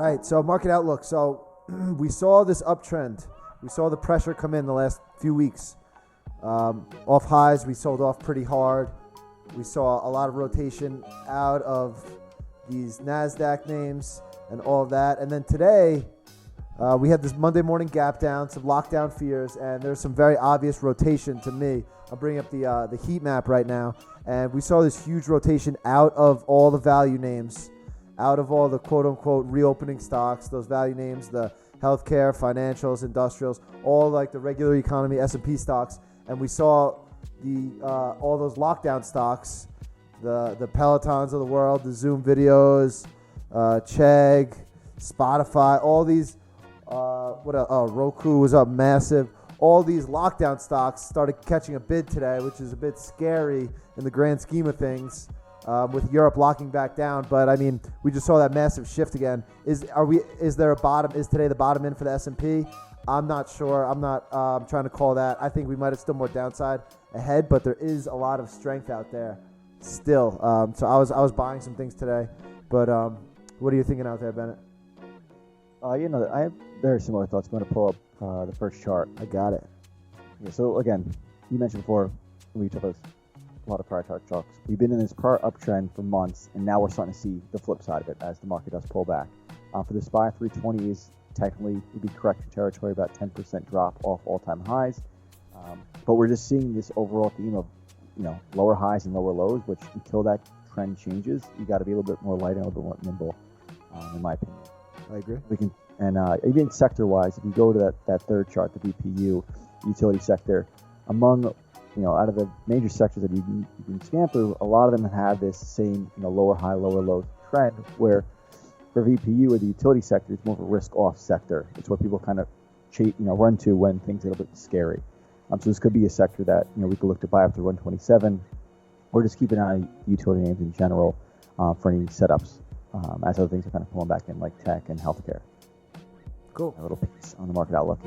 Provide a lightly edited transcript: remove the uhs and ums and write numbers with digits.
right, so market outlook. So we saw this uptrend. We saw the pressure come in the last few weeks. Off highs, we sold off pretty hard. We saw a lot of rotation out of these NASDAQ names and all of that. And then today, we had this Monday morning gap down, some lockdown fears, and there's some very obvious rotation to me. I'm bringing up the heat map right now, and we saw this huge rotation out of all the value names, out of all the quote-unquote reopening stocks, those value names, the healthcare, financials, industrials, all like the regular economy S&P stocks, and we saw the all those lockdown stocks, the Pelotons of the world, the Zoom videos, Chegg, Spotify, all these. Roku was up massive. All these lockdown stocks started catching a bid today, which is a bit scary in the grand scheme of things, with Europe locking back down. But I mean, we just saw that massive shift again. Is there a bottom? Is today the bottom in for the S&P? I'm not sure. I'm not trying to call that. I think we might have still more downside ahead, but there is a lot of strength out there still. So I was buying some things today. But what are you thinking out there, Bennett? I have very similar thoughts. I'm going to pull up the first chart. I got it. Yeah, so again, you mentioned before, we took a lot of prior talks. We've been in this prior uptrend for months, and now we're starting to see the flip side of it as the market does pull back. For the SPY 320 is technically would be correction territory, about 10% drop off all-time highs. But we're just seeing this overall theme of lower highs and lower lows, which until that trend changes, you got to be a little bit more light and a little bit more nimble, in my opinion. I agree. Even sector-wise, if you go to that third chart, the BPU utility sector, among out of the major sectors that you can scan through, a lot of them have this same lower high, lower low trend. Where for VPU or the utility sector, it's more of a risk-off sector. It's what people kind of run to when things get a bit scary. So this could be a sector that we could look to buy after 127, or just keep an eye on utility names in general for any setups. As other things are kind of pulling back in, like tech and healthcare. Cool. A little piece on the market outlook.